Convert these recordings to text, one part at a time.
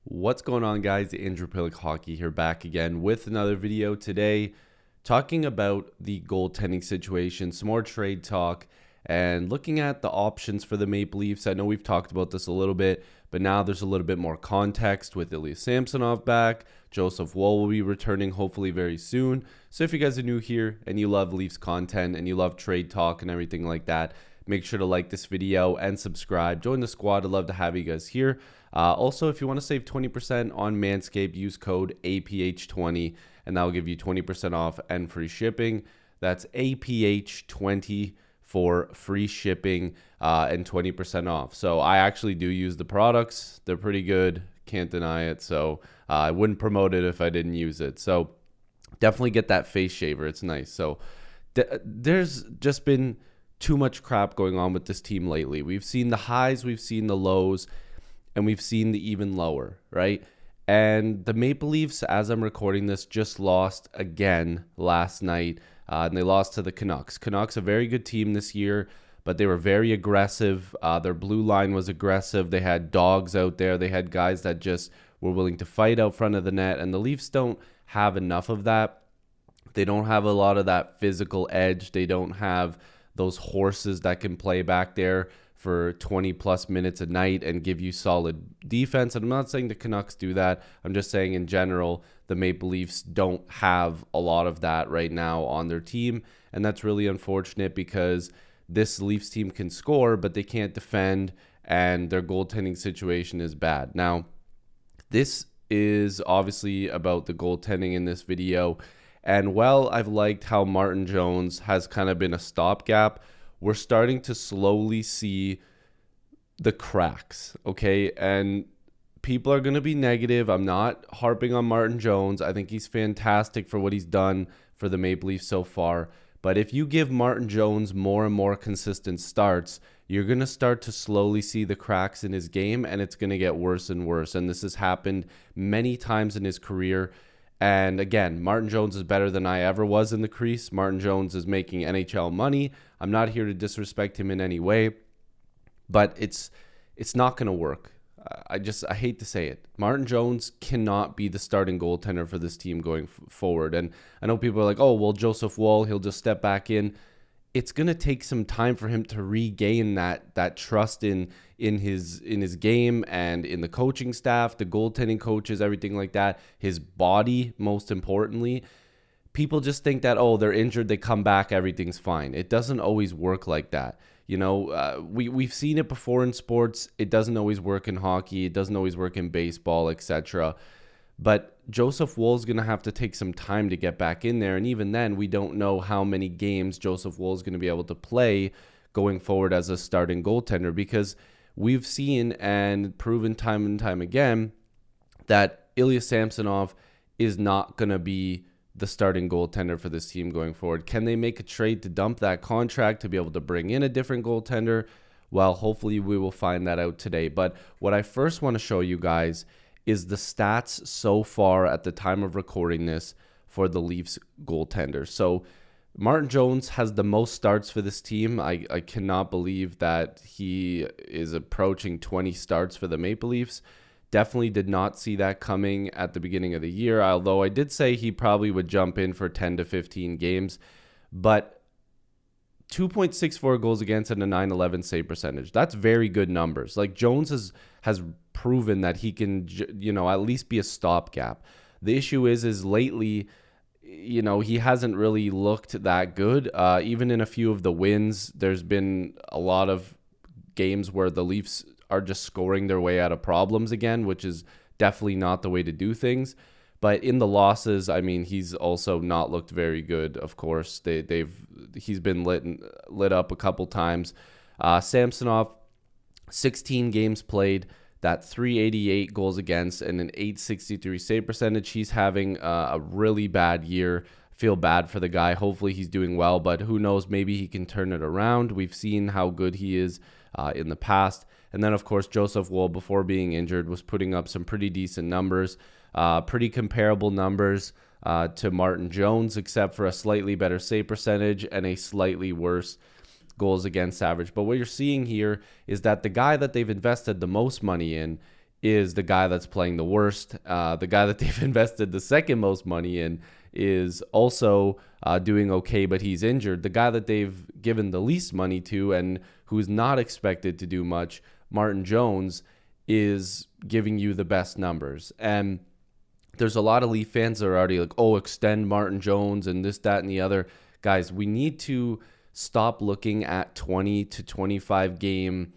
What's going on, guys? Andrew Piluk Hockey here, back again with another video today, talking about the goaltending situation, some more trade talk, and looking at the options for the Maple Leafs. I know we've talked about this a little bit, but now there's a little bit more context with Ilya Samsonov back. Joseph Woll will be returning hopefully very soon. So if you guys are new here and you love Leafs content and you love trade talk and everything like that, make sure to like this video and subscribe. Join the squad. I'd love to have you guys here. Also, if you want to save 20% on Manscaped, use code APH20 and that will give you 20% off and free shipping. That's APH20 for free shipping and 20% off. So I actually do use the products. They're pretty good. Can't deny it. So I wouldn't promote it if I didn't use it. So definitely get that face shaver. It's nice. So there's just been too much crap going on with this team lately. We've seen the highs, we've seen the lows, and we've seen the even lower, right? And the Maple Leafs, as I'm recording this, just lost again last night, and they lost to the Canucks. Canucks, a very good team this year, but they were very aggressive. Their blue line was aggressive. They had dogs out there. They had guys that just were willing to fight out front of the net, and the Leafs don't have enough of that. They don't have a lot of that physical edge. They don't have those horses that can play back there for 20 plus minutes a night and give you solid defense. And I'm not saying the Canucks do that. I'm just saying in general, the Maple Leafs don't have a lot of that right now on their team. And that's really unfortunate because this Leafs team can score, but they can't defend, and their goaltending situation is bad. Now, this is obviously about the goaltending in this video. And while I've liked how Martin Jones has kind of been a stopgap, we're starting to slowly see the cracks, okay? And people are going to be negative. I'm not harping on Martin Jones. I think he's fantastic for what he's done for the Maple Leafs so far. But if you give Martin Jones more and more consistent starts, you're going to start to slowly see the cracks in his game, and it's going to get worse and worse. And this has happened many times in his career. And again, Martin Jones is better than I ever was in the crease. Martin Jones is making NHL money. I'm not here to disrespect him in any way, but it's not going to work. I hate to say it. Martin Jones cannot be the starting goaltender for this team going forward. And I know people are like, oh, well, Joseph Woll, he'll just step back in. It's going to take some time for him to regain that trust in his game and in the coaching staff, the goaltending coaches, everything like that. His body, most importantly. People just think that, oh, they're injured, they come back, everything's fine. It doesn't always work like that. You know, we've seen it before in sports. It doesn't always work in hockey. It doesn't always work in baseball, etc. But Joseph Woll is going to have to take some time to get back in there. And even then, we don't know how many games Joseph Woll is going to be able to play going forward as a starting goaltender, because we've seen and proven time and time again that Ilya Samsonov is not going to be the starting goaltender for this team going forward. Can they make a trade to dump that contract to be able to bring in a different goaltender? Well, hopefully we will find that out today. But what I first want to show you guys is the stats so far at the time of recording this for the Leafs goaltender. So Martin Jones has the most starts for this team. I cannot believe that he is approaching 20 starts for the Maple Leafs. Definitely did not see that coming at the beginning of the year, although I did say he probably would jump in for 10 to 15 games. But 2.64 goals against and a .911 save percentage. That's very good numbers. Like, Jones has proven that he can, at least be a stopgap. The issue is lately, he hasn't really looked that good. Even in a few of the wins, there's been a lot of games where the Leafs are just scoring their way out of problems again, which is definitely not the way to do things. But in the losses, I mean, he's also not looked very good. Of course, he's been lit up a couple times. Samsonov, 16 games played, that 388 goals against and an 863 save percentage. He's having a really bad year. Feel bad for the guy. Hopefully he's doing well, but who knows? Maybe he can turn it around. We've seen how good he is in the past. And then, of course, Joseph Woll, before being injured, was putting up some pretty decent numbers. Pretty comparable numbers to Martin Jones, except for a slightly better save percentage and a slightly worse goals against average. But what you're seeing here is that the guy that they've invested the most money in is the guy that's playing the worst. The guy that they've invested the second most money in is also doing okay, but he's injured. The guy that they've given the least money to and who's not expected to do much, Martin Jones, is giving you the best numbers. And there's a lot of Leaf fans that are already like, oh, extend Martin Jones and this, that, and the other. Guys, we need to stop looking at 20 to 25 game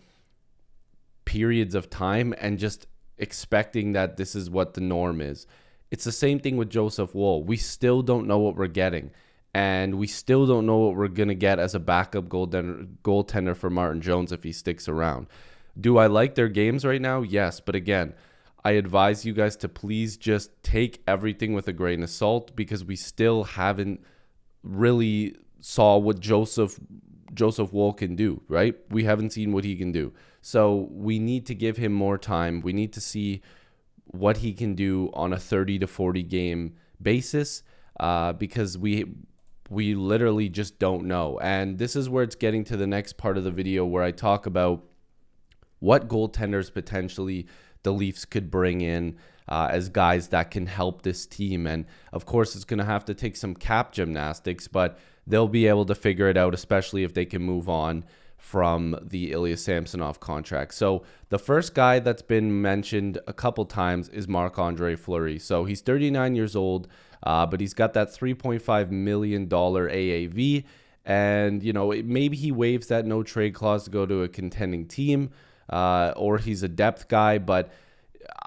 periods of time and just expecting that this is what the norm is. It's the same thing with Joseph Woll. We still don't know what we're getting, and we still don't know what we're going to get as a backup goaltender for Martin Jones if he sticks around. Do I like their games right now? Yes, but again, I advise you guys to please just take everything with a grain of salt, because we still haven't really saw what Joseph Woll can do, right? We haven't seen what he can do. So we need to give him more time. We need to see what he can do on a 30 to 40 game basis, because we literally just don't know. And this is where it's getting to the next part of the video, where I talk about what goaltenders potentially the Leafs could bring in as guys that can help this team. And of course, it's going to have to take some cap gymnastics, but they'll be able to figure it out, especially if they can move on from the Ilya Samsonov contract. So the first guy that's been mentioned a couple times is Marc-Andre Fleury. So he's 39 years old, but he's got that $3.5 million AAV. And, you know, maybe he waives that no trade clause to go to a contending team, or he's a depth guy. But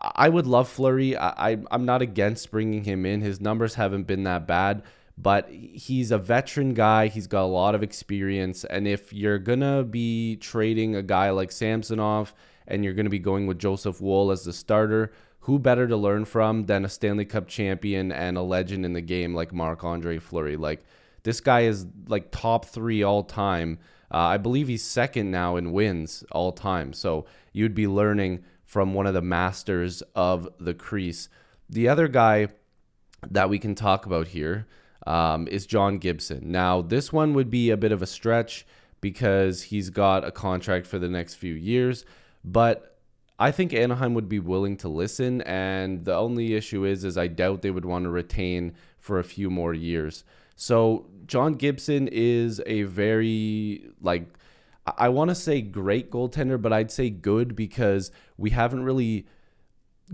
I would love Fleury. I'm not against bringing him in. His numbers haven't been that bad, but he's a veteran guy. He's got a lot of experience. And if you're going to be trading a guy like Samsonov and you're going to be going with Joseph Woll as the starter, who better to learn from than a Stanley Cup champion and a legend in the game like Marc-Andre Fleury? Like, this guy is like top 3 all time. I believe he's second now in wins all time. So you'd be learning from one of the masters of the crease. The other guy that we can talk about here is John Gibson. Now, this one would be a bit of a stretch because he's got a contract for the next few years, but I think Anaheim would be willing to listen, and the only issue is I doubt they would want to retain for a few more years. So John Gibson is a very, I want to say great goaltender, but I'd say good, because we haven't really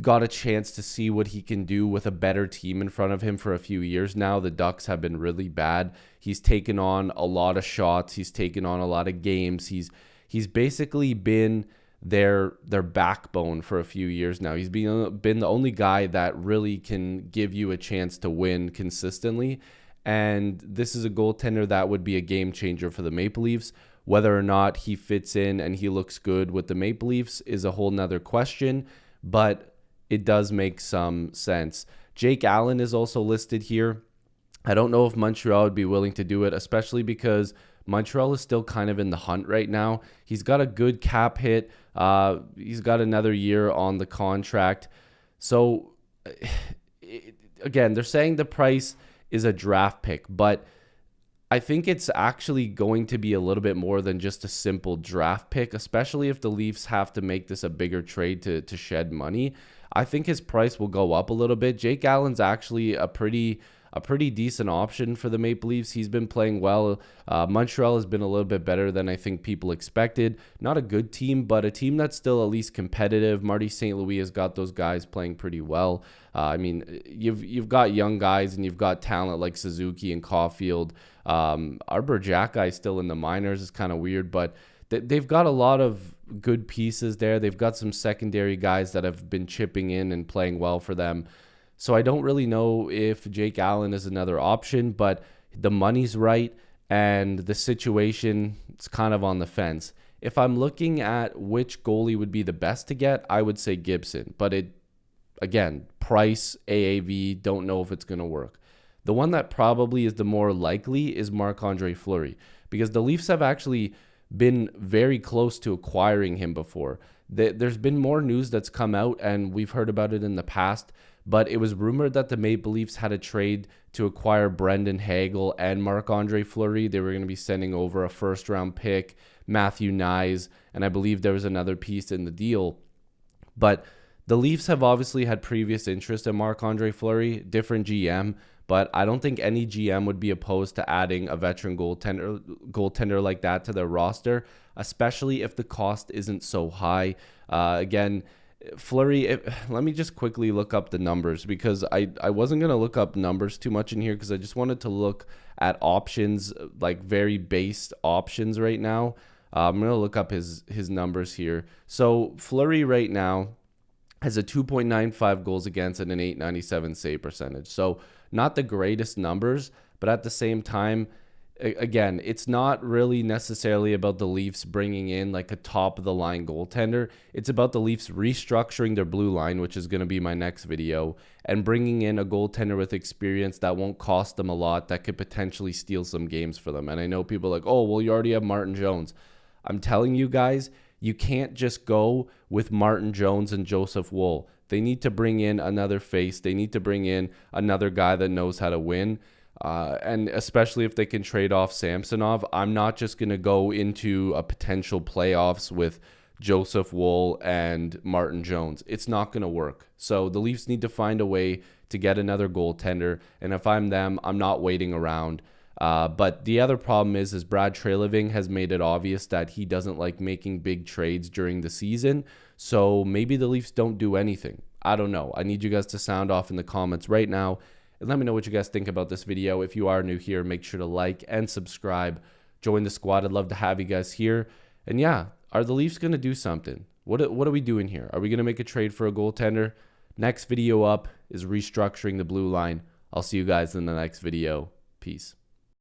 got a chance to see what he can do with a better team in front of him for a few years now. The Ducks have been really bad. He's taken on a lot of shots. He's taken on a lot of games. He's basically been their backbone for a few years now. He's been the only guy that really can give you a chance to win consistently. And this is a goaltender that would be a game changer for the Maple Leafs. Whether or not he fits in and he looks good with the Maple Leafs is a whole nother question, but it does make some sense. Jake Allen is also listed here. I don't know if Montreal would be willing to do it, especially because Montreal is still kind of in the hunt right now. He's got a good cap hit. He's got another year on the contract. So, again, they're saying the price is a draft pick, but I think it's actually going to be a little bit more than just a simple draft pick, especially if the Leafs have to make this a bigger trade to shed money. I think his price will go up a little bit. Jake Allen's actually a pretty decent option for the Maple Leafs. He's been playing well. Montreal has been a little bit better than I think people expected. Not a good team, but a team that's still at least competitive. Marty St. Louis has got those guys playing pretty well. I mean, you've got young guys and you've got talent like Suzuki and Caulfield. Arbor Xhekaj is still in the minors. It's kind of weird, but they've got a lot of good pieces there. They've got some secondary guys that have been chipping in and playing well for them. So I don't really know if Jake Allen is another option, but the money's right and the situation is kind of on the fence. If I'm looking at which goalie would be the best to get, I would say Gibson. But again, price, AAV, don't know if it's going to work. The one that probably is the more likely is Marc-Andre Fleury, because the Leafs have actually been very close to acquiring him before. There's been more news that's come out, and we've heard about it in the past, but it was rumored that the Maple Leafs had a trade to acquire Brendan Hagel and Marc-Andre Fleury. They were going to be sending over a first-round pick, Matthew Nyes, and I believe there was another piece in the deal. But The Leafs have obviously had previous interest in Marc-Andre Fleury, different GM, but I don't think any GM would be opposed to adding a veteran goaltender like that to their roster, especially if the cost isn't so high. Again, Fleury, let me just quickly look up the numbers, because I wasn't going to look up numbers too much in here because I just wanted to look at options, like very based options right now. I'm going to look up his numbers here. So Fleury right now has a 2.95 goals against and an 897 save percentage. So not the greatest numbers, but at the same time, again, it's not really necessarily about the Leafs bringing in like a top of the line goaltender. It's about the Leafs restructuring their blue line, which is going to be my next video, and bringing in a goaltender with experience that won't cost them a lot, that could potentially steal some games for them. And I know people are like, oh, well, you already have Martin Jones. I'm telling you guys, you can't just go with Martin Jones and Joseph Woll. They need to bring in another face. They need to bring in another guy that knows how to win. And especially if they can trade off Samsonov, I'm not just going to go into a potential playoffs with Joseph Woll and Martin Jones. It's not going to work. So the Leafs need to find a way to get another goaltender. And if I'm them, I'm not waiting around. But the other problem is Brad Treliving has made it obvious that he doesn't like making big trades during the season. So maybe the Leafs don't do anything. I don't know. I need you guys to sound off in the comments right now and let me know what you guys think about this video. If you are new here, make sure to like and subscribe. Join the squad. I'd love to have you guys here. And yeah, are the Leafs going to do something? What are we doing here? Are we going to make a trade for a goaltender? Next video up is restructuring the blue line. I'll see you guys in the next video. Peace.